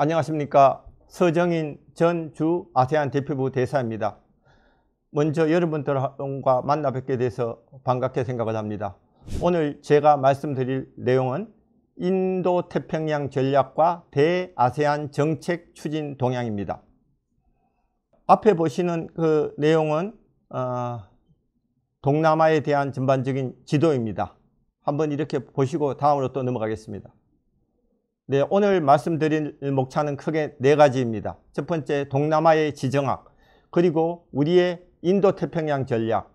안녕하십니까. 서정인 전 주 아세안 대표부 대사입니다. 먼저 여러분들과 만나 뵙게 돼서 반갑게 생각을 합니다. 오늘 제가 말씀드릴 내용은 인도태평양 전략과 대아세안 정책 추진 동향입니다. 앞에 보시는 그 내용은 동남아에 대한 전반적인 지도입니다. 한번 이렇게 보시고 다음으로 또 넘어가겠습니다. 네, 오늘 말씀드릴 목차는 크게 네 가지입니다. 첫 번째, 동남아의 지정학, 그리고 우리의 인도태평양 전략.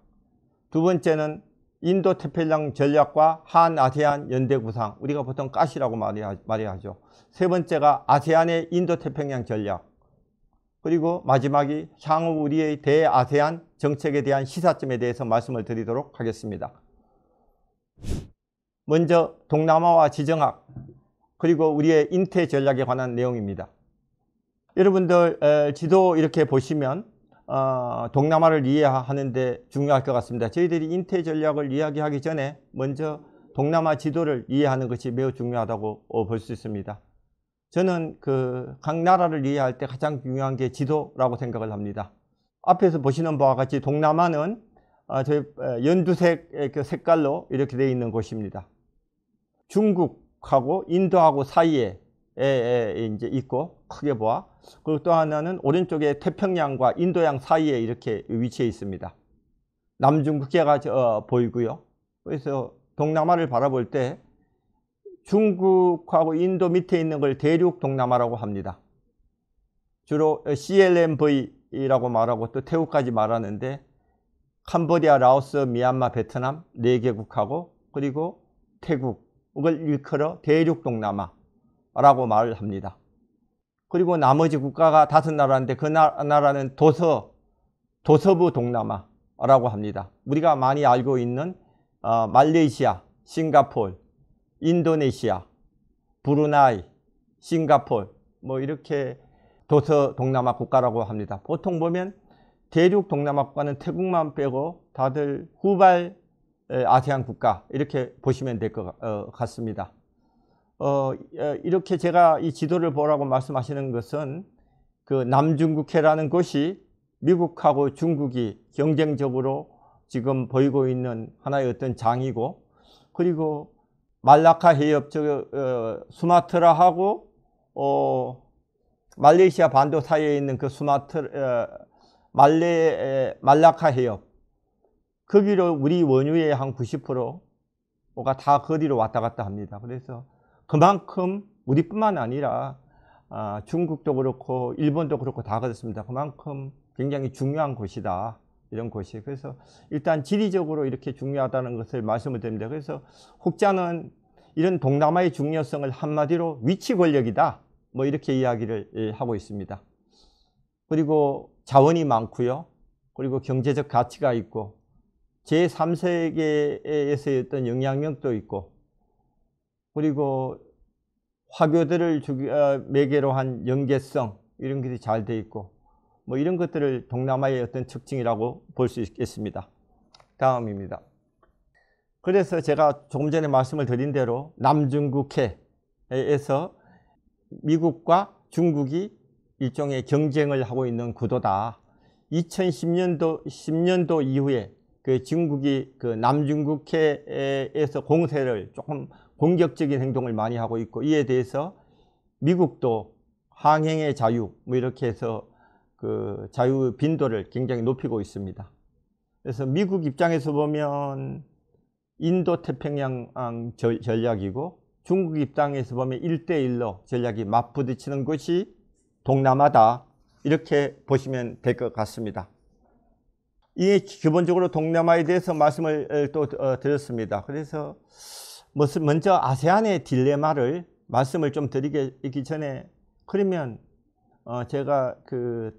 두 번째는 인도태평양 전략과 한아세안 연대 구상, 우리가 보통 가시라고 말하죠. 세 번째가 아세안의 인도태평양 전략. 그리고 마지막이 향후 우리의 대아세안 정책에 대한 시사점에 대해서 말씀을 드리도록 하겠습니다. 먼저 동남아와 지정학, 그리고 우리의 인태 전략에 관한 내용입니다. 여러분들 지도 이렇게 보시면 동남아를 이해하는데 중요할 것 같습니다. 저희들이 인태 전략을 이야기하기 전에 먼저 동남아 지도를 이해하는 것이 매우 중요하다고 볼 수 있습니다. 저는 각 나라를 이해할 때 가장 중요한 게 지도라고 생각을 합니다. 앞에서 보시는 바와 같이 동남아는 연두색 색깔로 이렇게 되어 있는 곳입니다. 중국하고 인도하고 사이에 이제 있고, 크게 보아. 그리고 또 하나는 오른쪽에 태평양과 인도양 사이에 이렇게 위치해 있습니다. 남중국해가 보이고요. 그래서 동남아를 바라볼 때 중국하고 인도 밑에 있는 걸 대륙 동남아라고 합니다. 주로 CLMV라고 말하고 또 태국까지 말하는데, 캄보디아, 라오스, 미얀마, 베트남 4개국하고 그리고 태국을 일컬어 대륙 동남아라고 말을 합니다. 그리고 나머지 국가가 5나라인데 그 나라는 도서부 동남아라고 합니다. 우리가 많이 알고 있는 말레이시아, 싱가포르, 인도네시아, 브루나이, 싱가포르 뭐 이렇게 도서 동남아 국가라고 합니다. 보통 보면 대륙 동남아 국가는 태국만 빼고 다들 후발 아세안 국가 이렇게 보시면 될 것 같습니다. 이렇게 제가 이 지도를 보라고 말씀하시는 것은 남중국해라는 것이 미국하고 중국이 경쟁적으로 지금 보이고 있는 하나의 어떤 장이고, 그리고 말라카 해협, 수마트라하고 말레이시아 반도 사이에 있는 말라카 해협, 거기로 우리 원유의 한 90%가 다 거기로 왔다 갔다 합니다. 그래서 그만큼 우리뿐만 아니라 중국도 그렇고 일본도 그렇고 다 그렇습니다. 그만큼 굉장히 중요한 곳이다, 이런 곳이. 그래서 일단 지리적으로 이렇게 중요하다는 것을 말씀을 드립니다. 그래서 혹자는 이런 동남아의 중요성을 한마디로 위치 권력이다, 뭐 이렇게 이야기를 하고 있습니다. 그리고 자원이 많고요. 그리고 경제적 가치가 있고 제3세계에서의 어떤 영향력도 있고, 그리고 화교들을 매개로 한 연계성, 이런 것이 잘 돼 있고, 뭐 이런 것들을 동남아의 어떤 특징이라고 볼 수 있겠습니다. 다음입니다. 그래서 제가 조금 전에 말씀을 드린 대로 남중국해에서 미국과 중국이 일종의 경쟁을 하고 있는 구도다. 2010년도 이후에 중국이 남중국해에서 공세를 조금 공격적인 행동을 많이 하고 있고, 이에 대해서 미국도 항행의 자유 뭐 이렇게 해서 자유 빈도를 굉장히 높이고 있습니다. 그래서 미국 입장에서 보면 인도태평양 전략이고, 중국 입장에서 보면 1대1로 전략이 맞부딪히는 것이 동남아다, 이렇게 보시면 될 것 같습니다. 이게 기본적으로 동남아에 대해서 말씀을 또 드렸습니다. 그래서 먼저 아세안의 딜레마를 말씀을 좀 드리기 전에, 그러면 제가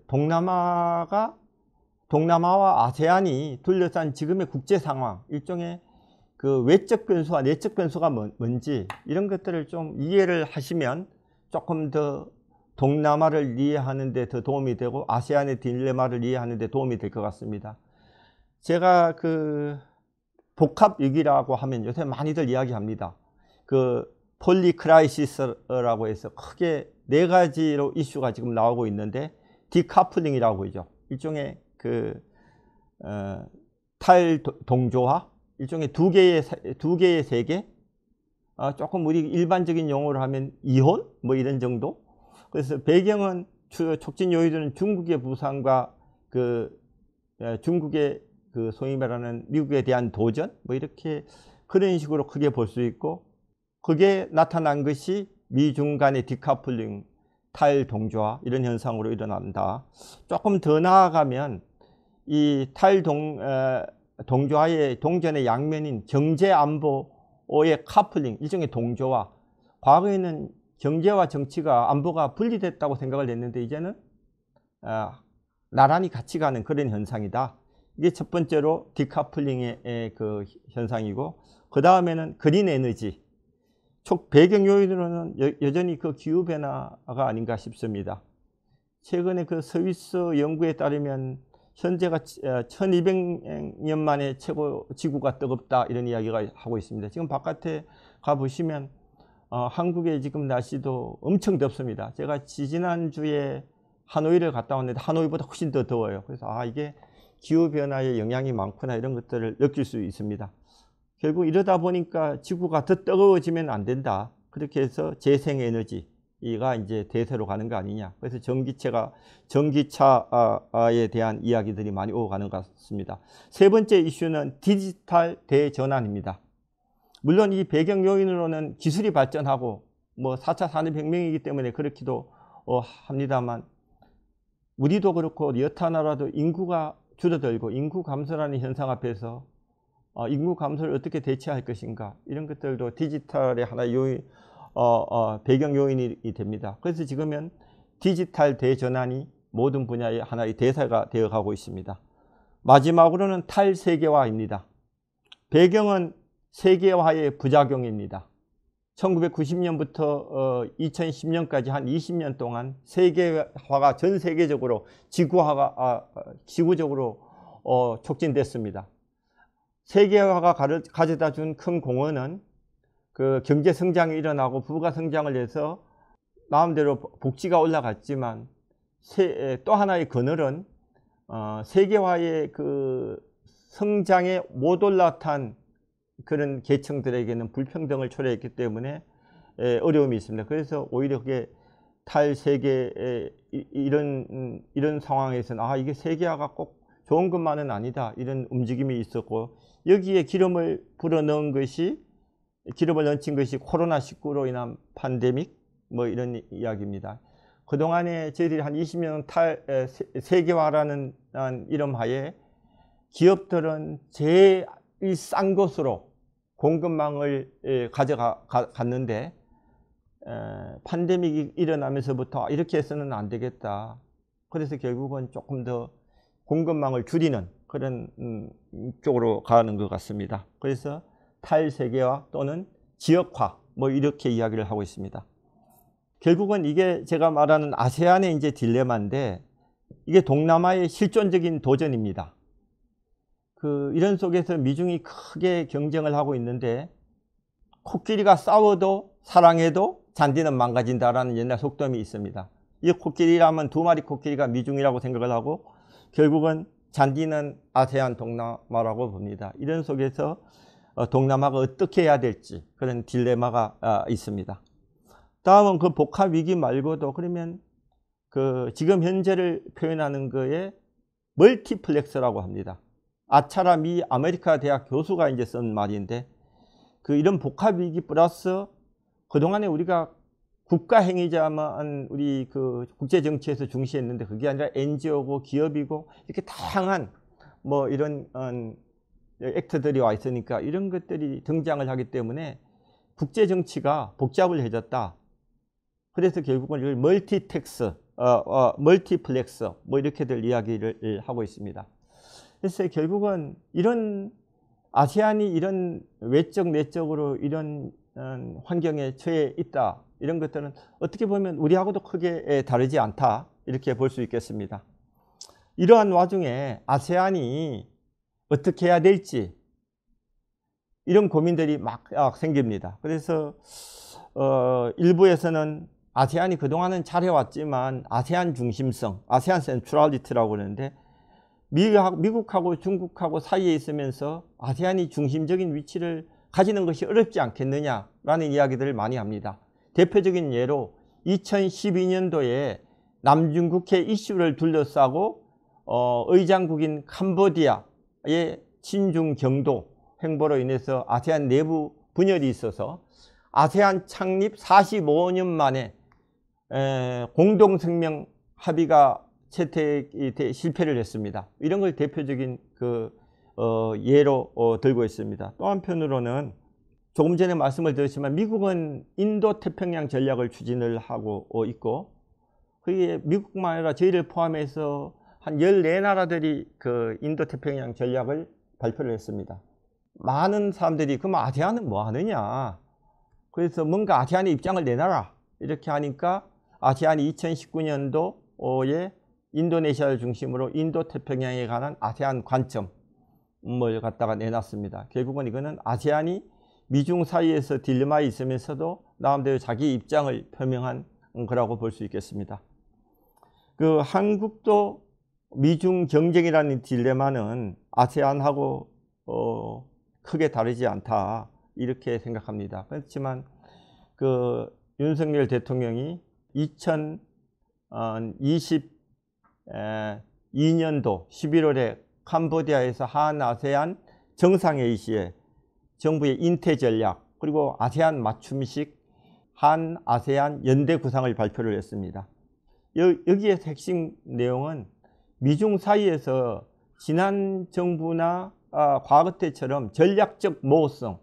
동남아와 아세안이 둘러싼 지금의 국제 상황, 일종의 외적 변수와 내적 변수가 뭔지, 이런 것들을 좀 이해를 하시면 조금 더 동남아를 이해하는 데 더 도움이 되고 아세안의 딜레마를 이해하는 데 도움이 될 것 같습니다. 제가 복합위기라고 하면 요새 많이들 이야기합니다. 폴리크라이시스라고 해서 크게 네 가지로 이슈가 지금 나오고 있는데, 디카플링이라고 하죠. 일종의 그 탈동조화, 일종의 두 개의 세계, 조금 우리 일반적인 용어로 하면 이혼 뭐 이런 정도. 그래서 배경은 촉진 요인들은 중국의 부상과 중국의 소위 말하는 미국에 대한 도전 뭐 이렇게 그런 식으로 크게 볼 수 있고, 그게 나타난 것이 미중 간의 디카플링, 탈동조화 이런 현상으로 일어난다. 조금 더 나아가면 이 동조화의 동전의 양면인 경제안보의 카플링, 일종의 동조화. 과거에는 경제와 정치가 안보가 분리됐다고 생각을 했는데 이제는 나란히 같이 가는 그런 현상이다. 이게 첫 번째로 디카플링의 그 현상이고, 그 다음에는 그린 에너지. 배경 요인으로는 여전히 그 기후변화가 아닌가 싶습니다. 최근에 그 스위스 연구에 따르면 현재가 1200년 만에 최고 지구가 뜨겁다 이런 이야기가 하고 있습니다. 지금 바깥에 가보시면 한국의 지금 날씨도 엄청 덥습니다. 제가 지지난주에 하노이를 갔다 왔는데 하노이보다 훨씬 더 더워요. 그래서 이게 기후변화에 영향이 많구나 이런 것들을 느낄 수 있습니다. 결국 이러다 보니까 지구가 더 뜨거워지면 안 된다. 그렇게 해서 재생에너지가 이제 대세로 가는 거 아니냐. 그래서 전기차에 대한 이야기들이 많이 오고 가는 것 같습니다. 세 번째 이슈는 디지털 대전환입니다. 물론 이 배경 요인으로는 기술이 발전하고 뭐 4차 산업혁명이기 때문에 그렇기도 합니다만, 우리도 그렇고 여타 나라도 인구가 줄어들고 인구 감소라는 현상 앞에서 인구 감소를 어떻게 대체할 것인가, 이런 것들도 디지털의 하나의 요인, 배경 요인이 됩니다. 그래서 지금은 디지털 대전환이 모든 분야의 하나의 대세가 되어가고 있습니다. 마지막으로는 탈세계화입니다. 배경은 세계화의 부작용입니다. 1990년부터 2010년까지 한 20년 동안 세계화가 전 세계적으로 지구적으로 촉진됐습니다. 세계화가 가져다 준 큰 공헌은 그 경제 성장이 일어나고 부가 성장을 해서 마음대로 복지가 올라갔지만, 또 하나의 그늘은 세계화의 그 성장에 못 올라탄 그런 계층들에게는 불평등을 초래했기 때문에 어려움이 있습니다. 그래서 오히려 그게 탈세계 이런 상황에서는 이게 세계화가 꼭 좋은 것만은 아니다, 이런 움직임이 있었고, 여기에 기름을 넣은 것이 코로나19로 인한 팬데믹 뭐 이런 이야기입니다. 그동안에 저희들이 한 20년 세계화라는 이름 하에 기업들은 제일 싼 곳으로 공급망을 가져갔는데, 팬데믹이 일어나면서부터 이렇게 해서는 안 되겠다. 그래서 결국은 조금 더 공급망을 줄이는 그런 쪽으로 가는 것 같습니다. 그래서 탈세계화 또는 지역화 뭐 이렇게 이야기를 하고 있습니다. 결국은 이게 제가 말하는 아세안의 이제 딜레마인데, 이게 동남아의 실존적인 도전입니다. 이런 속에서 미중이 크게 경쟁을 하고 있는데, 코끼리가 싸워도 사랑해도 잔디는 망가진다라는 옛날 속담이 있습니다. 이 코끼리라면 두 마리 코끼리가 미중이라고 생각을 하고, 결국은 잔디는 아세안 동남아라고 봅니다. 이런 속에서 동남아가 어떻게 해야 될지 그런 딜레마가 있습니다. 다음은 그 복합 위기 말고도, 그러면 지금 현재를 표현하는 거에 멀티플렉스라고 합니다. 아차라 미 아메리카 대학 교수가 이제 쓴 말인데, 이런 복합 위기 플러스 그동안에 우리가 국가 행위자만 우리 국제 정치에서 중시했는데, 그게 아니라 NGO고 기업이고 이렇게 다양한 뭐 이런 액터들이 와 있으니까 이런 것들이 등장을 하기 때문에 국제 정치가 복잡해졌다. 그래서 결국은 이걸 멀티플렉스 뭐 이렇게들 이야기를 하고 있습니다. 그래서 결국은 이런 아세안이 이런 외적 내적으로 이런 환경에 처해 있다, 이런 것들은 어떻게 보면 우리하고도 크게 다르지 않다, 이렇게 볼 수 있겠습니다. 이러한 와중에 아세안이 어떻게 해야 될지 이런 고민들이 막 생깁니다. 그래서 일부에서는 아세안이 그동안은 잘해왔지만 아세안 중심성, 아세안 센트럴리티라고 그러는데 미국하고 중국하고 사이에 있으면서 아세안이 중심적인 위치를 가지는 것이 어렵지 않겠느냐라는 이야기들을 많이 합니다. 대표적인 예로 2012년도에 남중국해 이슈를 둘러싸고 의장국인 캄보디아의 친중 경도 행보로 인해서 아세안 내부 분열이 있어서 아세안 창립 45년 만에 공동성명 합의가 채택이 실패를 했습니다. 이런 걸 대표적인 예로 들고 있습니다. 또 한편으로는 조금 전에 말씀을 드렸지만 미국은 인도 태평양 전략을 추진을 하고 있고, 그게 미국만 아니라 저희를 포함해서 한 14나라들이 그 인도 태평양 전략을 발표를 했습니다. 많은 사람들이 그럼 아세안은 뭐 하느냐, 그래서 뭔가 아세안의 입장을 내놔라 이렇게 하니까 아세안이 2019년도에 인도네시아를 중심으로 인도 태평양에 관한 아세안 관점을 갖다가 내놨습니다. 결국은 이거는 아세안이 미중 사이에서 딜레마에 있으면서도 나름대로 자기 입장을 표명한 거라고 볼 수 있겠습니다. 그 한국도 미중 경쟁이라는 딜레마는 아세안하고 크게 다르지 않다 이렇게 생각합니다. 그렇지만 그 윤석열 대통령이 2022년도 11월에 캄보디아에서 한 아세안 정상회의 시에 정부의 인태 전략 그리고 아세안 맞춤식 한 아세안 연대 구상을 발표를 했습니다. 여기에 핵심 내용은 미중 사이에서 지난 정부나 과거 때처럼 전략적 모호성,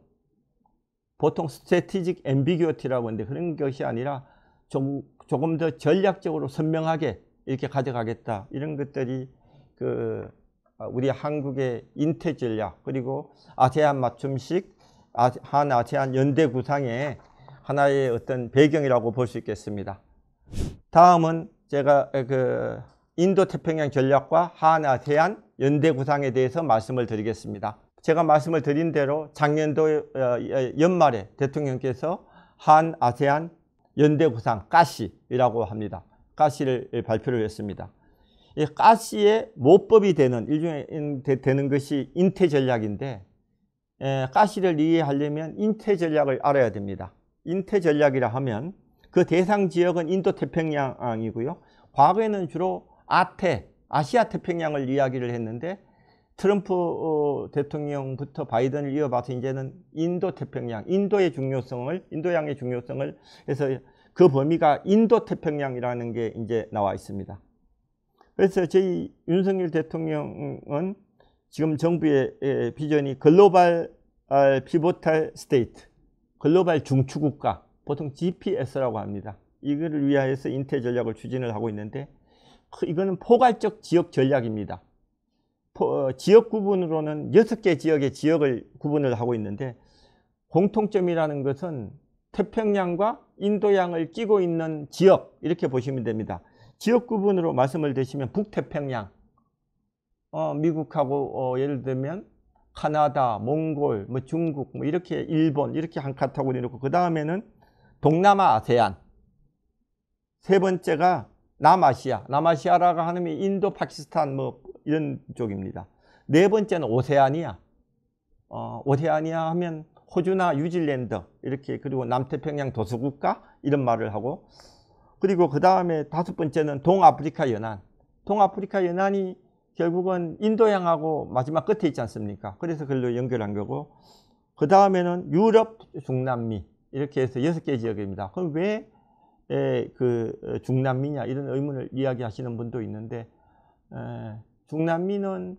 보통 스트래티직 앰비규어티라고 하는데 그런 것이 아니라 조금 더 전략적으로 선명하게 이렇게 가져가겠다, 이런 것들이 우리 한국의 인태 전략 그리고 아세안 맞춤식 한 아세안 연대 구상의 하나의 어떤 배경이라고 볼 수 있겠습니다. 다음은 제가 인도 태평양 전략과 한 아세안 연대 구상에 대해서 말씀을 드리겠습니다. 제가 말씀을 드린 대로 작년도 연말에 대통령께서 한 아세안 연대 구상 가시라고 합니다. 가시를 발표를 했습니다. 이 가시의 모법이 되는 일종의 되는 것이 인태 전략인데, 가시를 이해하려면 인태 전략을 알아야 됩니다. 인태 전략이라 하면 그 대상 지역은 인도 태평양이고요. 과거에는 주로 아시아 태평양을 이야기를 했는데 트럼프 대통령부터 바이든을 이어봐서 이제는 인도 태평양, 인도양의 중요성을 해서 그 범위가 인도 태평양이라는 게 이제 나와 있습니다. 그래서 저희 윤석열 대통령은 지금 정부의 비전이 글로벌 피보탈 스테이트, 글로벌 중추국가, 보통 GPS라고 합니다. 이거를 위하여서 인태 전략을 추진을 하고 있는데, 이거는 포괄적 지역 전략입니다. 지역 구분으로는 6개 지역의 지역을 구분을 하고 있는데, 공통점이라는 것은 태평양과 인도양을 끼고 있는 지역, 이렇게 보시면 됩니다. 지역 구분으로 말씀을 드시면 북태평양, 미국하고 예를 들면 카나다, 몽골, 중국, 이렇게 일본, 이렇게 한 카테고리 놓고, 그 다음에는 동남아 아세안, 세 번째가 남아시아라고 하면 인도, 파키스탄 이런 쪽입니다. 네 번째는 오세아니아, 오세아니아 하면 호주나 뉴질랜드 이렇게, 그리고 남태평양 도서국가 이런 말을 하고, 그리고 그 다음에 다섯 번째는 동아프리카 연안. 동아프리카 연안이 결국은 인도양하고 마지막 끝에 있지 않습니까? 그래서 그걸로 연결한 거고, 그 다음에는 유럽, 중남미, 이렇게 해서 6개 지역입니다. 그럼 왜 중남미냐, 이런 의문을 이야기하시는 분도 있는데, 중남미는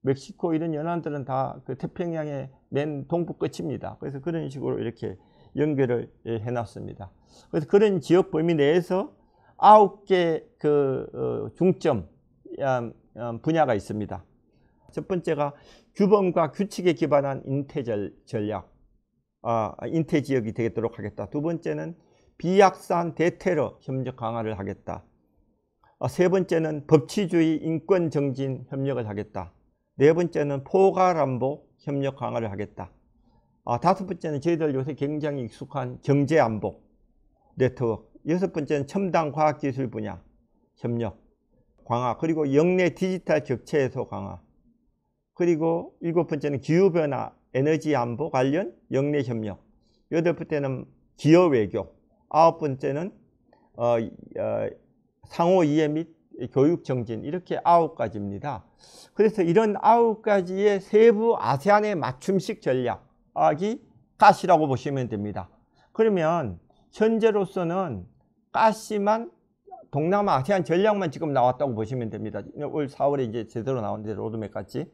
멕시코 이런 연안들은 다 그 태평양의 맨 동부 끝입니다. 그래서 그런 식으로 이렇게 연결을 해놨습니다. 그래서 그런 지역 범위 내에서 9개 중점 분야가 있습니다. 첫 번째가 규범과 규칙에 기반한 인태 전략, 인태 지역이 되도록 하겠다. 두 번째는 비확산 대테러 협력 강화를 하겠다. 세 번째는 법치주의 인권 정진 협력을 하겠다. 네 번째는 포괄안보 협력 강화를 하겠다. 다섯 번째는 저희들 요새 굉장히 익숙한 경제안보, 네트워크. 여섯 번째는 첨단 과학기술 분야 협력 강화. 그리고 영내 디지털 격차 해소 강화. 그리고 일곱 번째는 기후변화 에너지 안보 관련 영내 협력. 여덟 번째는 기업 외교. 아홉 번째는 상호 이해 및 교육 정진. 이렇게 9가지입니다. 그래서 이런 9가지의 세부 아세안의 맞춤식 전략이 가시라고 보시면 됩니다. 그러면 현재로서는 가시만 동남아 아세안 전략만 지금 나왔다고 보시면 됩니다. 올 4월에 이제 제대로 나오는데 로드맵 같이.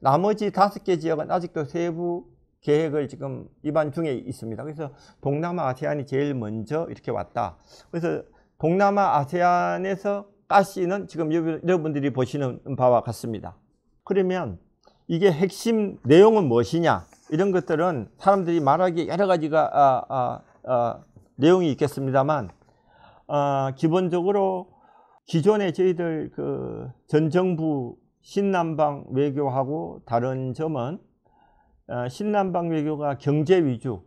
나머지 5개 지역은 아직도 세부 계획을 지금 입안 중에 있습니다. 그래서 동남아 아세안이 제일 먼저 이렇게 왔다. 그래서 동남아 아세안에서 가시는 지금 여러분들이 보시는 바와 같습니다. 그러면 이게 핵심 내용은 무엇이냐? 이런 것들은 사람들이 말하기 여러 가지가 내용이 있겠습니다만 기본적으로 기존에 저희들 전 정부 신남방 외교하고 다른 점은 신남방 외교가 경제 위주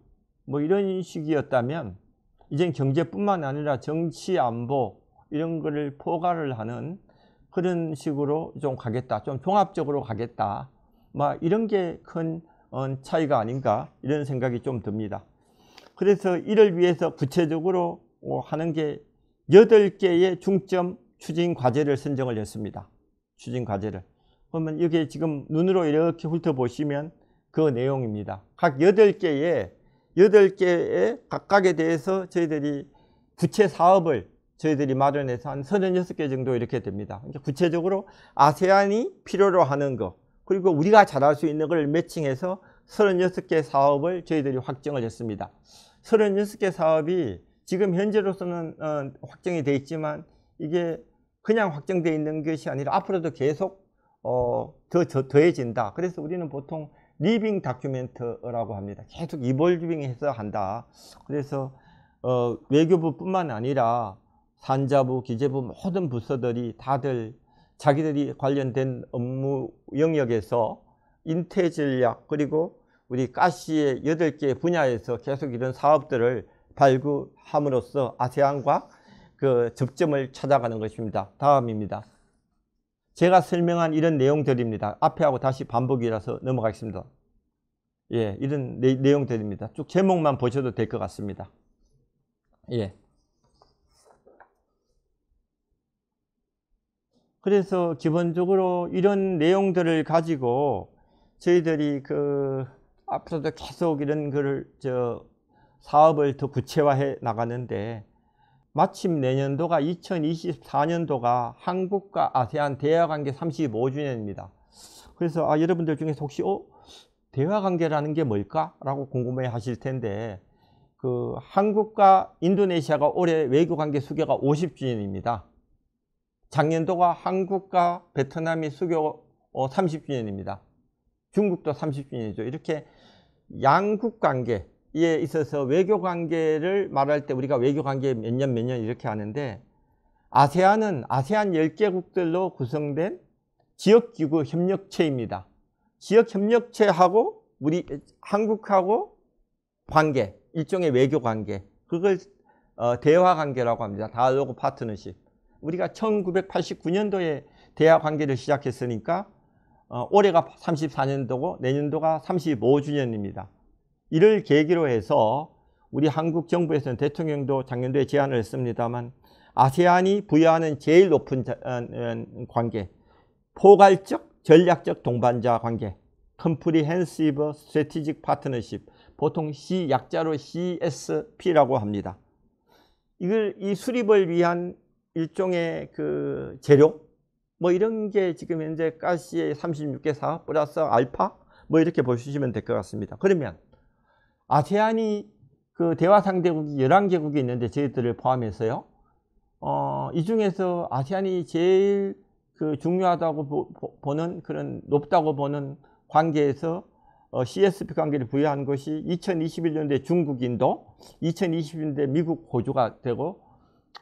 뭐 이런 식이었다면 이젠 경제뿐만 아니라 정치 안보 이런 거를 포괄을 하는 그런 식으로 좀 가겠다. 좀 종합적으로 가겠다. 뭐 이런 게 큰 차이가 아닌가 이런 생각이 좀 듭니다. 그래서 이를 위해서 구체적으로 하는 게 8개의 중점 추진 과제를 선정을 했습니다. 추진 과제를. 그러면 여기 지금 눈으로 이렇게 훑어보시면 그 내용입니다. 각 8개의 각각에 대해서 저희들이 구체 사업을 저희들이 마련해서 한 36개 정도 이렇게 됩니다. 구체적으로 아세안이 필요로 하는 거 그리고 우리가 잘할 수 있는 걸 매칭해서 36개 사업을 저희들이 확정을 했습니다. 36개 사업이 지금 현재로서는 확정이 되어 있지만 이게 그냥 확정되어 있는 것이 아니라 앞으로도 계속 더해진다. 그래서 우리는 보통 리빙 다큐멘트라고 합니다. 계속 이볼빙해서 한다. 그래서 외교부뿐만 아니라 산자부, 기재부 모든 부서들이 다들 자기들이 관련된 업무 영역에서 인태 전략 그리고 우리 가시의 8개 분야에서 계속 이런 사업들을 발굴함으로써 아세안과 그 접점을 찾아가는 것입니다. 다음입니다. 제가 설명한 이런 내용들입니다. 앞에 하고 다시 반복이라서 넘어가겠습니다. 예, 이런 내용들입니다. 쭉 제목만 보셔도 될 것 같습니다. 예. 그래서 기본적으로 이런 내용들을 가지고 저희들이 앞으로도 계속 이런 사업을 더 구체화해 나가는데 마침 내년도가 2024년도가 한국과 아세안 대화관계 35주년입니다. 그래서 여러분들 중에서 혹시 대화관계라는 게 뭘까? 라고 궁금해 하실 텐데 한국과 인도네시아가 올해 외교관계 수교가 50주년입니다. 작년도가 한국과 베트남이 수교 30주년입니다. 중국도 30주년이죠. 이렇게 양국 관계에 있어서 외교 관계를 말할 때 우리가 외교 관계 몇 년 이렇게 하는데 아세안은 아세안 10개국들로 구성된 지역기구 협력체입니다. 지역협력체하고 우리 한국하고 관계, 일종의 외교 관계, 그걸 대화 관계라고 합니다. 다이alogue 파트너십. 우리가 1989년도에 대화 관계를 시작했으니까 올해가 34년도고 내년도가 35주년입니다. 이를 계기로 해서 우리 한국 정부에서는 대통령도 작년도에 제안을 했습니다만 아세안이 부여하는 제일 높은 관계, 포괄적 전략적 동반자 관계, Comprehensive Strategic Partnership, 보통 약자로 CSP라고 합니다. 이 수립을 위한 일종의 재료 뭐 이런 게 지금 현재 가시의 36개 사업 플러스 알파 뭐 이렇게 보시면 될 것 같습니다. 그러면 아세안이 대화 상대국이 11개국이 있는데 저희들을 포함해서요. 이 중에서 아세안이 제일 중요하다고 보는 그런 높다고 보는 관계에서 CSP 관계를 부여한 것이 2021년도에 중국, 인도, 2020년도에 미국, 호주가 되고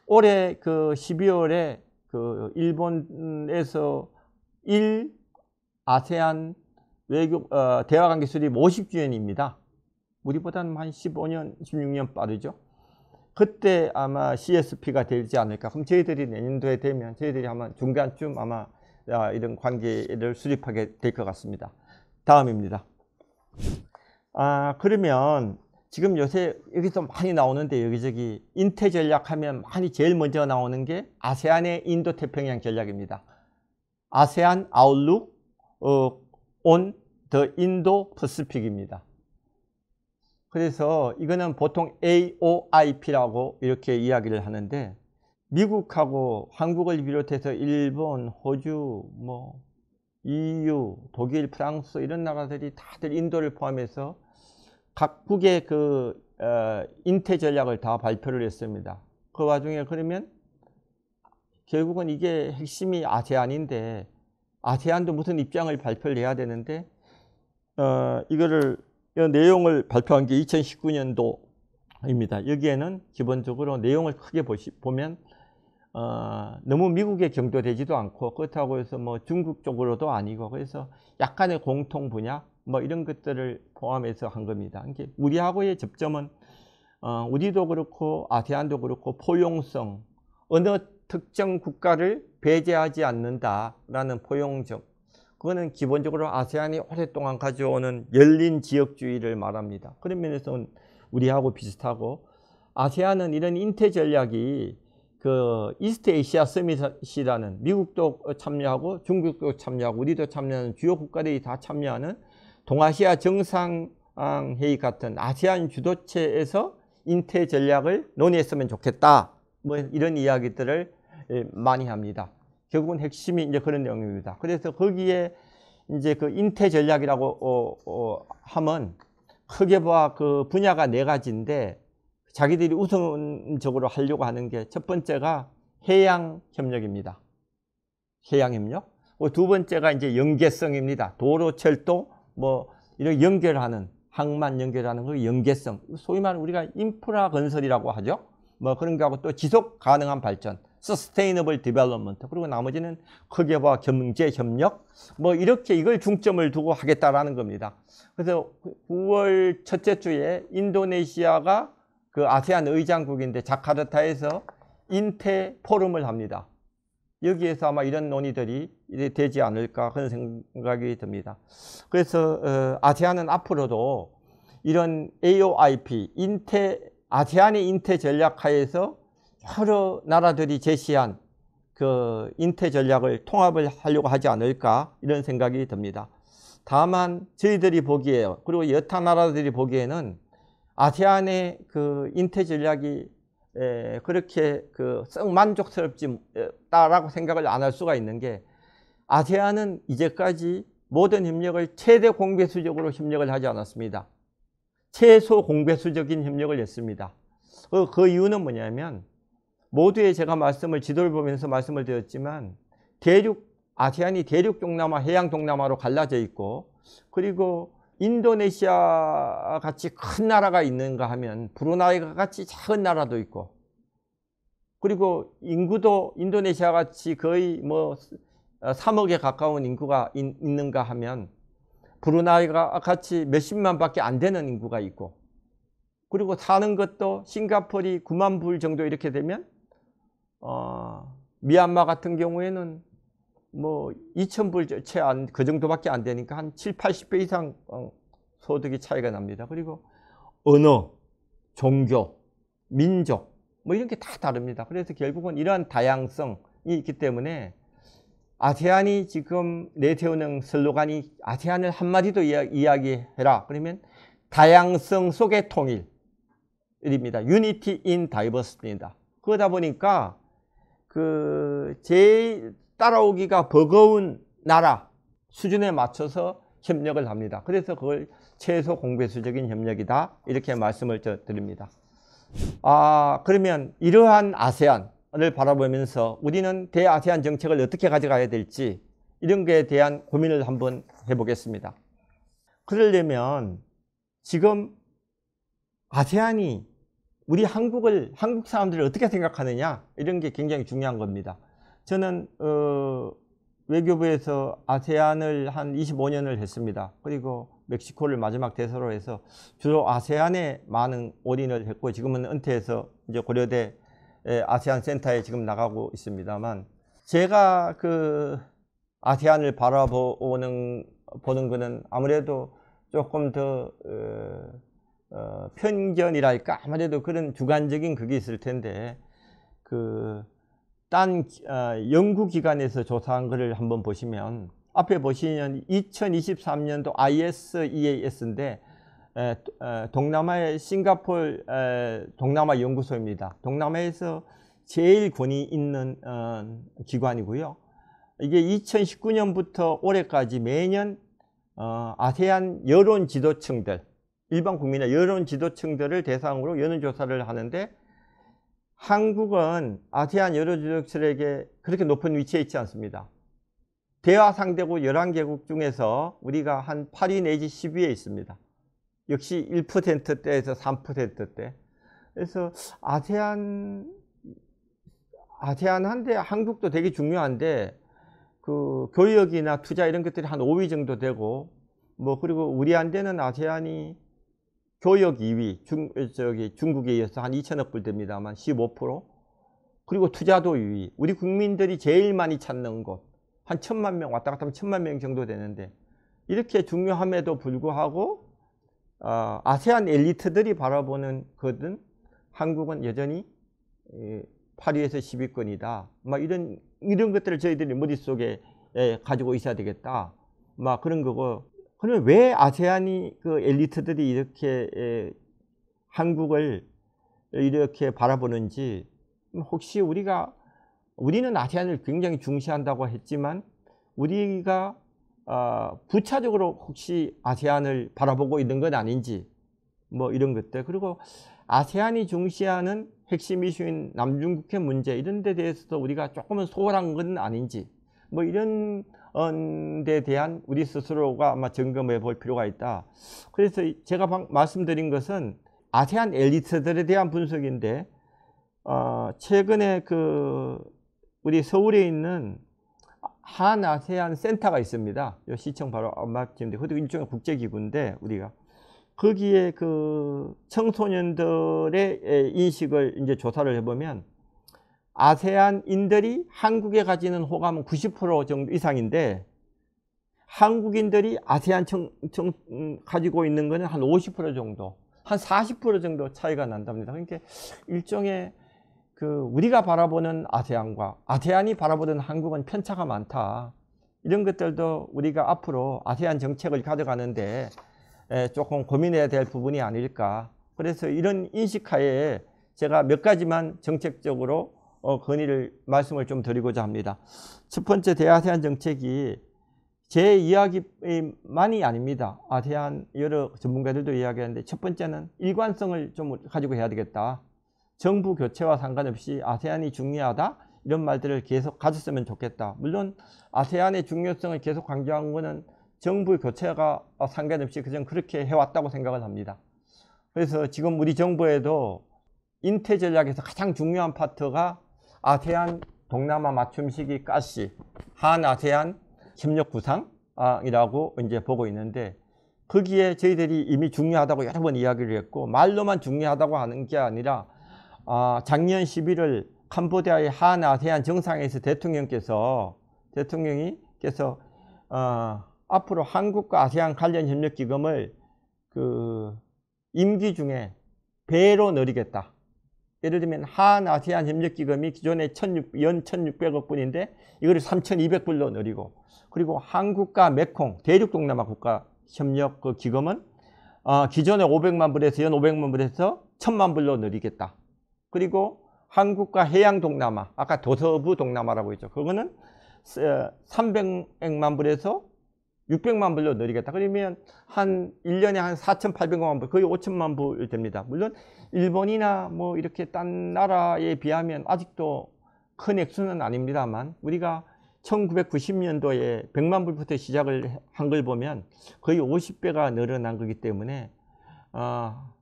올해 12월에 일본에서 아세안 외교 대화관계 수립 50주년입니다. 우리보다는 한 15년, 16년 빠르죠. 그때 아마 CSP가 되지 않을까. 그럼 저희들이 내년도에 되면 저희들이 아마 중간쯤 아마 이런 관계를 수립하게 될 것 같습니다. 다음입니다. 그러면 지금 요새 여기서 많이 나오는데 여기저기 인태 전략하면 많이 제일 먼저 나오는 게 아세안의 인도 태평양 전략입니다. 아세안 아웃룩 on the Indo-Pacific입니다. 그래서 이거는 보통 AOIP라고 이렇게 이야기를 하는데 미국하고 한국을 비롯해서 일본, 호주, 뭐 EU, 독일, 프랑스 이런 나라들이 다들 인도를 포함해서 각국의 그 인태 전략을 다 발표를 했습니다. 그 와중에 그러면 결국은 이게 핵심이 아세안인데 아세안도 무슨 입장을 발표를 해야 되는데 이거를 이 내용을 발표한 게 2019년도입니다. 여기에는 기본적으로 내용을 크게 보면 너무 미국에 경도되지도 않고 그렇다고 해서 뭐 중국 쪽으로도 아니고 그래서 약간의 공통 분야 뭐 이런 것들을 포함해서 한 겁니다. 우리하고의 접점은 우리도 그렇고 아세안도 그렇고 포용성, 어느 특정 국가를 배제하지 않는다라는 포용적, 그거는 기본적으로 아세안이 오랫동안 가져오는 열린 지역주의를 말합니다. 그런 면에서는 우리하고 비슷하고 아세안은 이런 인태 전략이 그 이스트 에이시아 서밋이라는 미국도 참여하고 중국도 참여하고 우리도 참여하는 주요 국가들이 다 참여하는 동아시아 정상회의 같은 아세안 주도체에서 인태 전략을 논의했으면 좋겠다. 뭐 이런 이야기들을 많이 합니다. 결국은 핵심이 이제 그런 내용입니다. 그래서 거기에 이제 그 인태 전략이라고 하면 크게 봐 그 분야가 4가지인데 자기들이 우선적으로 하려고 하는 게 첫 번째가 해양 협력입니다. 해양 협력. 두 번째가 이제 연계성입니다. 도로, 철도 뭐 이런 연결하는 항만 연결하는 그 연계성. 소위 말하는 우리가 인프라 건설이라고 하죠. 뭐 그런 거하고 또 지속 가능한 발전. Sustainable Development. 그리고 나머지는 크게 봐 경제 협력. 뭐 이렇게 이걸 중점을 두고 하겠다라는 겁니다. 그래서 9월 첫째 주에 인도네시아가 그 아세안 의장국인데 자카르타에서 인태 포럼을 합니다. 여기에서 아마 이런 논의들이 되지 않을까 그런 생각이 듭니다. 그래서 아세안은 앞으로도 이런 AOIP, 아세안의 인태 전략 하에서 여러 나라들이 제시한 그 인태 전략을 통합을 하려고 하지 않을까 이런 생각이 듭니다. 다만 저희들이 보기에 그리고 여타 나라들이 보기에는 아세안의 그 인태 전략이 그렇게 그 썩 만족스럽지다라고 생각을 안 할 수가 있는 게 아세안은 이제까지 모든 협력을 최대 공배수적으로 협력을 하지 않았습니다. 최소 공배수적인 협력을 했습니다. 그 이유는 뭐냐면 모두의 제가 지도를 보면서 말씀을 드렸지만 아세안이 대륙 동남아, 해양 동남아로 갈라져 있고 그리고 인도네시아 같이 큰 나라가 있는가 하면 브루나이가 같이 작은 나라도 있고 그리고 인구도 인도네시아 같이 거의 뭐 3억에 가까운 인구가 있는가 하면 브루나이가 같이 몇십만 밖에 안 되는 인구가 있고 그리고 사는 것도 싱가포르이 9만 불 정도 이렇게 되면 미얀마 같은 경우에는 뭐 2,000불 채 그 정도밖에 안 되니까 한 7, 80배 이상 소득이 차이가 납니다. 그리고 언어, 종교, 민족 뭐 이런 게 다 다릅니다. 그래서 결국은 이러한 다양성이 있기 때문에 아세안이 지금 내세우는 슬로건이 아세안을 한마디도 이야기해라. 그러면 다양성 속의 통일입니다. Unity in Diversity입니다. 그러다 보니까 제일 따라오기가 버거운 나라 수준에 맞춰서 협력을 합니다. 그래서 그걸 최소 공배수적인 협력이다 이렇게 말씀을 드립니다. 그러면 이러한 아세안을 바라보면서 우리는 대아세안 정책을 어떻게 가져가야 될지 이런 거에 대한 고민을 한번 해보겠습니다. 그러려면 지금 아세안이 우리 한국 사람들을 어떻게 생각하느냐 이런 게 굉장히 중요한 겁니다. 저는 외교부에서 아세안을 한 25년을 했습니다. 그리고 멕시코를 마지막 대사로 해서 주로 아세안에 많은 올인을 했고 지금은 은퇴해서 이제 고려대 아세안 센터에 지금 나가고 있습니다만, 제가 그 아세안을 보는 거는 아무래도 조금 더 편견이랄까, 아무래도 그런 주관적인 그게 있을 텐데, 그 딴 연구기관에서 조사한 거를 한번 보시면, 앞에 보시면 2023년도 ISEAS인데 동남아의 싱가포르 동남아 연구소입니다. 동남아에서 제일 권위 있는 기관이고요. 이게 2019년부터 올해까지 매년 아세안 여론 지도층들, 일반 국민의 여론 지도층들을 대상으로 여론조사를 하는데, 한국은 아세안 여론 지도층에게 그렇게 높은 위치에 있지 않습니다. 대화 상대국 11개국 중에서 우리가 한 8위 내지 10위에 있습니다. 역시 1%대에서 3%대. 그래서 아세안한데 한국도 되게 중요한데, 그 교역이나 투자 이런 것들이 한 5위 정도 되고, 뭐 그리고 우리한테는 아세안이 교역 2위, 중국에 이어서 한 2천억 불 됩니다만 15%. 그리고 투자도 2위. 우리 국민들이 제일 많이 찾는 곳, 한 1,000만 명, 왔다 갔다 하면 1,000만 명 정도 되는데, 이렇게 중요함에도 불구하고 아세안 엘리트들이 바라보는 것은 한국은 여전히 8위에서 10위권이다. 막 이런 것들을 저희들이 머릿속에 가지고 있어야 되겠다. 막 그런 거고. 그러면 왜 아세안이 그 엘리트들이 이렇게 한국을 이렇게 바라보는지, 혹시 우리는 아세안을 굉장히 중시한다고 했지만, 우리가 부차적으로 혹시 아세안을 바라보고 있는 건 아닌지, 뭐 이런 것들. 그리고 아세안이 중시하는 핵심 이슈인 남중국해 문제, 이런 데 대해서도 우리가 조금은 소홀한 건 아닌지, 뭐 이런 데 대한 우리 스스로가 아마 점검해 볼 필요가 있다. 그래서 제가 말씀드린 것은 아세안 엘리트들에 대한 분석인데, 최근에 우리 서울에 있는 한 아세안 센터가 있습니다. 시청 바로 앞마침인데, 그것도 일종의 국제기구인데, 우리가 거기에 그 청소년들의 인식을 이제 조사를 해보면, 아세안인들이 한국에 가지는 호감은 90% 정도 이상인데, 한국인들이 아세안 가지고 있는 거는 한 50% 정도, 한 40% 정도 차이가 난답니다. 그러니까 일종의 우리가 바라보는 아세안과 아세안이 바라보는 한국은 편차가 많다. 이런 것들도 우리가 앞으로 아세안 정책을 가져가는데 조금 고민해야 될 부분이 아닐까. 그래서 이런 인식하에 제가 몇 가지만 정책적으로 말씀을 좀 드리고자 합니다. 첫 번째, 대아세안 정책이 제 이야기만이 아닙니다. 아세안 여러 전문가들도 이야기하는데, 첫 번째는 일관성을 좀 가지고 해야 되겠다. 정부 교체와 상관없이 아세안이 중요하다, 이런 말들을 계속 가졌으면 좋겠다. 물론 아세안의 중요성을 계속 강조한 것은 정부 교체가 상관없이 그냥 그렇게 해왔다고 생각을 합니다. 그래서 지금 우리 정부에도 인태 전략에서 가장 중요한 파트가 아세안 동남아 맞춤 시기 가시, 한 아세안 협력 구상이라고 이제 보고 있는데, 거기에 저희들이 이미 중요하다고 여러 번 이야기를 했고, 말로만 중요하다고 하는 게 아니라 작년 11월 캄보디아의 한 아세안 정상회의에서 대통령이 앞으로 한국과 아세안 관련 협력 기금을 임기 중에 배로 늘리겠다. 예를 들면 한 아세안 협력 기금이 기존에 연 1,600억 불인데 이거를 3,200불로 늘리고, 그리고 한국과 메콩 대륙 동남아 국가 협력 그 기금은 기존에 500만 불에서 연 500만 불에서 1,000만 불로 늘리겠다. 그리고 한국과 해양 동남아, 아까 도서부 동남아라고 했죠. 그거는 300만 불에서 600만 불로 늘리겠다. 그러면 한 1년에 한 4,800만 불, 거의 5천만 불 됩니다. 물론 일본이나 뭐 이렇게 딴 나라에 비하면 아직도 큰 액수는 아닙니다만, 우리가 1990년도에 100만 불부터 시작을 한 걸 보면 거의 50배가 늘어난 거기 때문에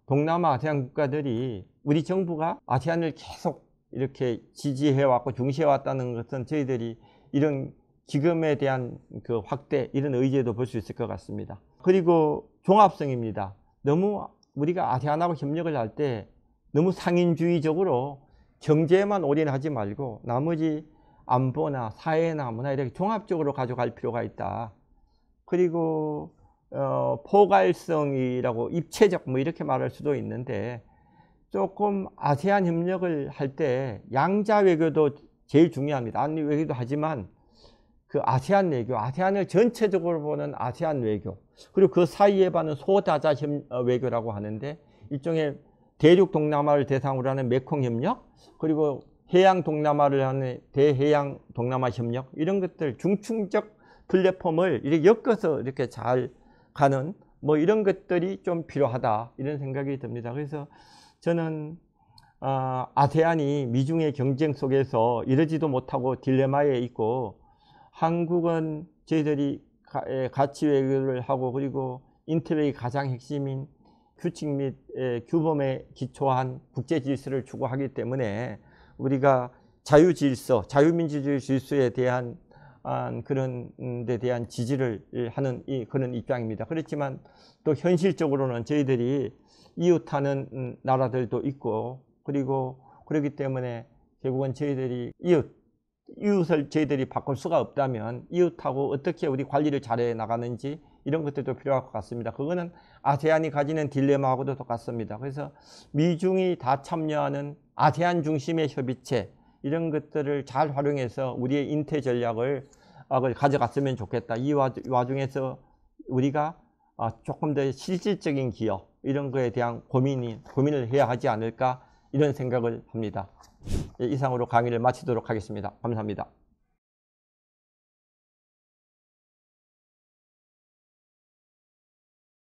동남아 아세안 국가들이 우리 정부가 아세안을 계속 이렇게 지지해왔고 중시해왔다는 것은 저희들이 이런 기금에 대한 그 확대, 이런 의지에도 볼 수 있을 것 같습니다. 그리고 종합성입니다. 너무 우리가 아세안하고 협력을 할 때 너무 상인주의적으로 경제에만 올인하지 말고 나머지 안보나 사회나 문화 이렇게 종합적으로 가져갈 필요가 있다. 그리고 포괄성이라고 입체적 뭐 이렇게 말할 수도 있는데, 조금 아세안 협력을 할 때 양자 외교도 제일 중요합니다. 안미 외교도 하지만 그 아세안 외교, 아세안을 전체적으로 보는 아세안 외교, 그리고 그 사이에 봐는 소다자 외교라고 하는데, 일종의 대륙 동남아를 대상으로 하는 메콩 협력, 그리고 해양 동남아를 하는 대해양 동남아 협력, 이런 것들 중층적 플랫폼을 이렇게 엮어서 이렇게 잘 가는 뭐 이런 것들이 좀 필요하다, 이런 생각이 듭니다. 그래서 저는 아세안이 미중의 경쟁 속에서 이러지도 못하고 딜레마에 있고, 한국은 저희들이 가치 외교를 하고, 그리고 인터랙의 가장 핵심인 규칙 및 규범에 기초한 국제 질서를 추구하기 때문에 우리가 자유 질서, 자유민주주의 질서에 대한 그런 데 대한 지지를 하는 그런 입장입니다. 그렇지만 또 현실적으로는 저희들이 이웃하는 나라들도 있고, 그리고 그렇기 때문에 결국은 저희들이 이웃을 저희들이 바꿀 수가 없다면 이웃하고 어떻게 우리 관리를 잘해 나가는지, 이런 것들도 필요할 것 같습니다. 그거는 아세안이 가지는 딜레마하고도 똑같습니다. 그래서 미중이 다 참여하는 아세안 중심의 협의체, 이런 것들을 잘 활용해서 우리의 인태 전략을 가져갔으면 좋겠다. 이 와중에서 우리가 조금 더 실질적인 기여, 이런 거에 대한 고민을 해야 하지 않을까, 이런 생각을 합니다. 이상으로 강의를 마치도록 하겠습니다. 감사합니다.